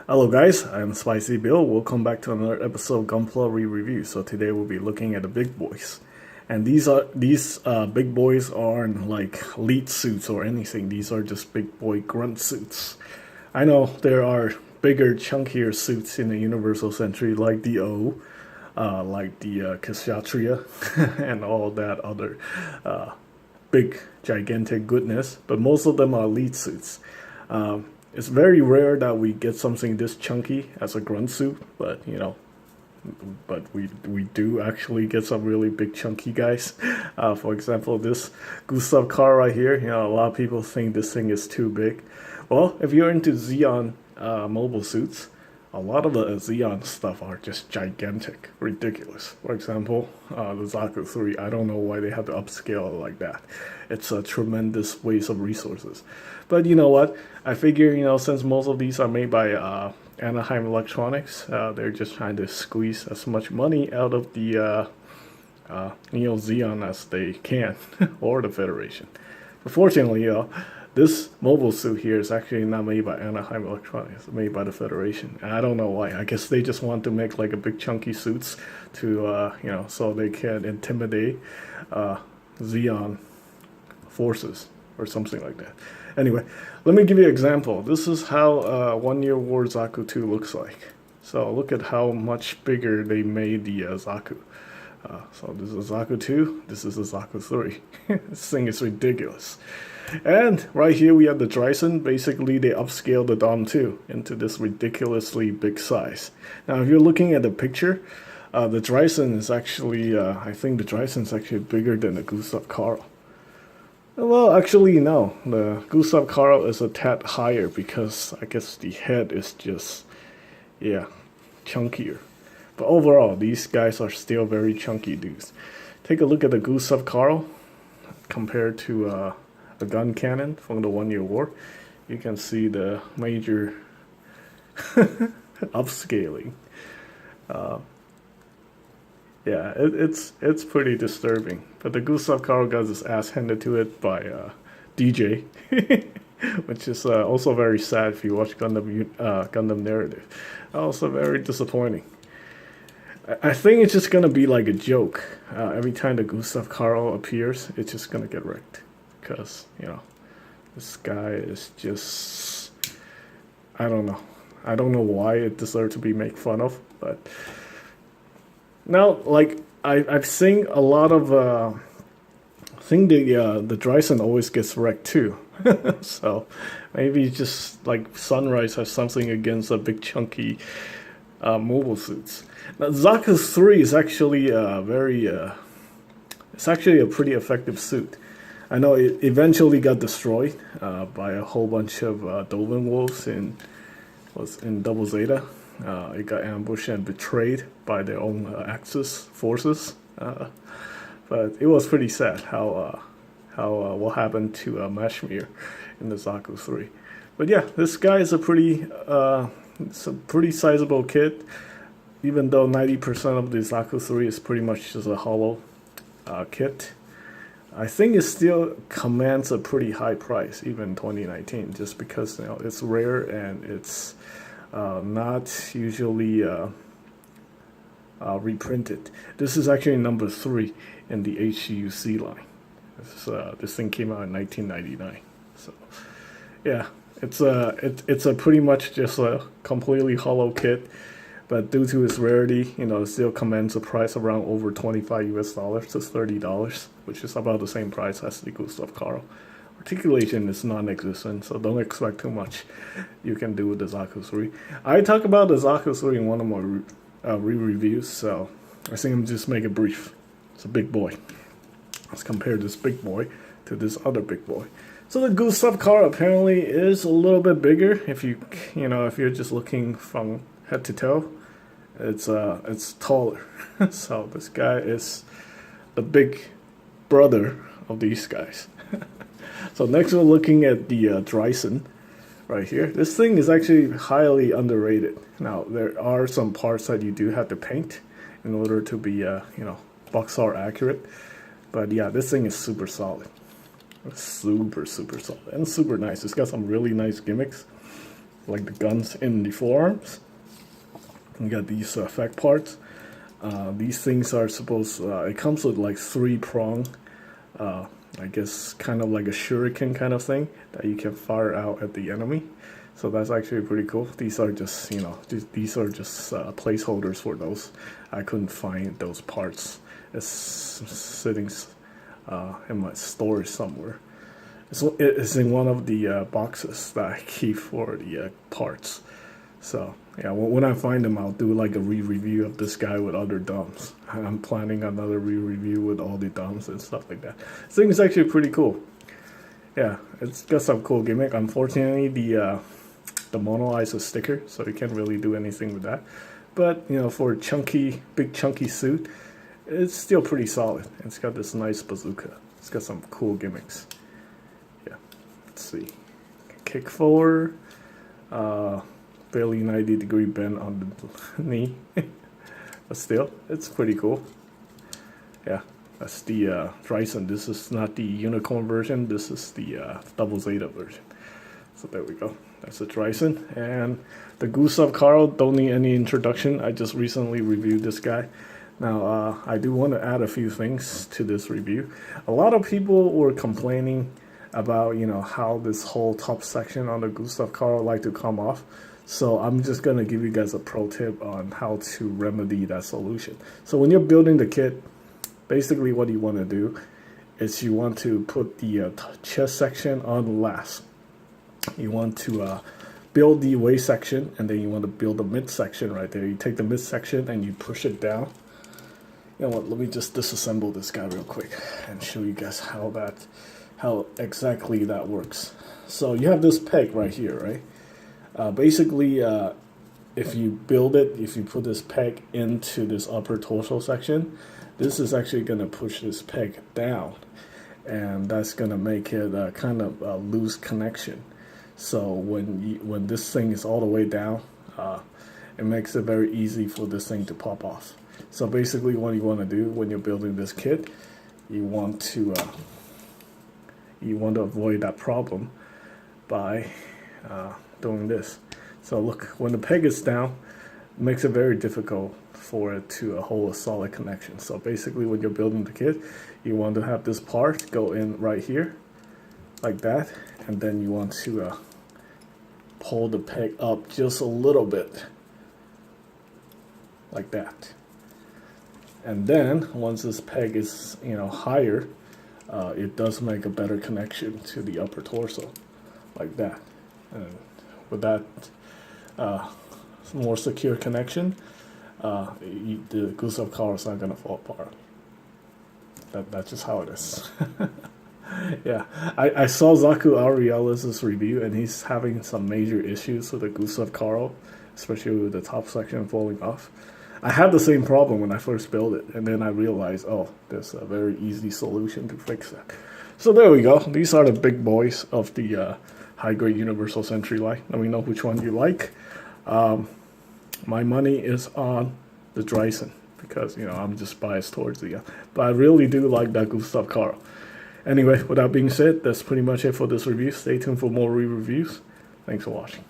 Hello guys, I'm Spicy Bill. Welcome back to another episode of Gunpla re-review. So today we'll be looking at the big boys. And these big boys aren't like lead suits or anything. These are just big boy grunt suits. I know there are bigger, chunkier suits in the Universal Century like the O, like the Kshatriya, and all that other big, gigantic goodness. But most of them are lead suits. It's very rare that we get something this chunky as a grunt suit, but we do actually get some really big chunky guys. For example, this Gustav car right here. A lot of people think this thing is too big. Well, if you're into Xeon mobile suits, a lot of the Xeon stuff are just gigantic, ridiculous. For example, the Zaku 3, I don't know why they have to upscale it like that. It's a tremendous waste of resources. But you know what? I figure, since most of these are made by Anaheim Electronics, they're just trying to squeeze as much money out of the Xeon as they can, or the Federation. But fortunately, this mobile suit here is actually not made by Anaheim Electronics. It's made by the Federation. And I don't know why. I guess they just want to make like a big chunky suits to, so they can intimidate Xeon forces or something like that. Anyway, let me give you an example. This is how 1 Year War Zaku 2 looks like. So look at how much bigger they made the Zaku. So this is a Zaku 2, this is a Zaku 3. This thing is ridiculous. And right here we have the Dryson. Basically they upscaled the Dom 2 into this ridiculously big size. Now if you're looking at the picture, the Dryson is actually, I think the Dryson is actually bigger than the Gustav Karl. Well, actually no, the Gustav Karl is a tad higher because I guess the head is just, chunkier. But overall, these guys are still very chunky dudes. Take a look at the Gustav Karl compared to a gun cannon from the 1 Year War. You can see the major upscaling. It's pretty disturbing. But the Gustav Karl got his ass handed to it by DJ, which is also very sad if you watch Gundam Narrative. Also very disappointing. I think it's just gonna be like a joke. Every time the Gustav Karl appears, it's just gonna get wrecked. Because, this guy is just, I don't know. I don't know why it deserves to be made fun of, but now, like, I've seen a lot of, I think the Dryson always gets wrecked too. So maybe just like Sunrise has something against the big chunky mobile suits. Now, Zaku 3 is actually it's actually a pretty effective suit. I know it eventually got destroyed by a whole bunch of Doven Wolves in Double Zeta. It got ambushed and betrayed by their own Axis forces. But it was pretty sad how what happened to Mashmir in the Zaku 3. But yeah, this guy is a pretty sizable kit. Even though 90% of the Zaku 3 is pretty much just a hollow kit, I think it still commands a pretty high price, even in 2019, just because it's rare and it's not usually reprinted. This is actually number 3 in the HGUC line. This thing came out in 1999. So yeah, it's a pretty much just a completely hollow kit. But due to its rarity, it still commands a price around over $25 US to $30, which is about the same price as the Gustav Karl. Articulation is non-existent, so don't expect too much you can do with the Zaku 3. I talk about the Zaku 3 in one of my re-reviews, so I think I'm just make it brief. It's a big boy. Let's compare this big boy to this other big boy. So the Gustav Karl apparently is a little bit bigger if if you're just looking from head to toe. It's taller. So this guy is the big brother of these guys. So next we're looking at the Dryson right here. This thing is actually highly underrated. Now there are some parts that you do have to paint in order to be box art accurate. But yeah, this thing is super solid. It's super solid and super nice. It's got some really nice gimmicks. like the guns in the forearms. You got these effect parts. These things are supposed, it comes with like 3-prong, I guess kind of like a shuriken kind of thing that you can fire out at the enemy. So that's actually pretty cool. These are just, these are just placeholders for those. I couldn't find those parts. It's sitting in my storage somewhere. It's in one of the boxes that I keep for the parts. So yeah, when I find them, I'll do like a re-review of this guy with other DOMs. I'm planning another re-review with all the DOMs and stuff like that. This thing is actually pretty cool. Yeah, it's got some cool gimmick. Unfortunately, the mono eye is a sticker, so you can't really do anything with that. But for a big chunky suit, it's still pretty solid. It's got this nice bazooka. It's got some cool gimmicks. Yeah, let's see. Kick forward. Barely 90-degree bend on the knee. But still, it's pretty cool. Yeah, that's the Dryson. This is not the unicorn version. This is the double Zeta version. So there we go. That's the Dryson. And the Gustav Karl don't need any introduction. I just recently reviewed this guy. Now, I do want to add a few things to this review. A lot of people were complaining about, how this whole top section on the Gustav Karl like to come off. So I'm just going to give you guys a pro tip on how to remedy that solution. So when you're building the kit, basically what you want to do is you want to put the chest section on last. You want to build the waist section, and then you want to build the mid section right there. You take the mid section and you push it down. You know what, let me just disassemble this guy real quick and show you guys how exactly that works. So you have this peg right here, right? Basically, if you build it, if you put this peg into this upper torso section, this is actually going to push this peg down, and that's going to make it kind of a loose connection. So when this thing is all the way down, it makes it very easy for this thing to pop off. So basically what you want to do when you're building this kit, you want to avoid that problem by doing this. So look, when the peg is down, it makes it very difficult for it to hold a solid connection. So basically when you're building the kit, you want to have this part go in right here like that, and then you want to pull the peg up just a little bit like that. And then once this peg is higher, it does make a better connection to the upper torso like that. And with that more secure connection, the Gustav Karl is not going to fall apart. That's just how it is. Yeah, I saw Zaku Ariel's review, and he's having some major issues with the Gustav Karl, especially with the top section falling off. I had the same problem when I first built it, and then I realized, oh, there's a very easy solution to fix that. So there we go. These are the big boys of the high-grade Universal Sentry line. Let me know which one you like. My money is on the Dryson because, I'm just biased towards the... but I really do like that Gustav Karl. Anyway, with that being said, that's pretty much it for this review. Stay tuned for more re-reviews. Thanks for watching.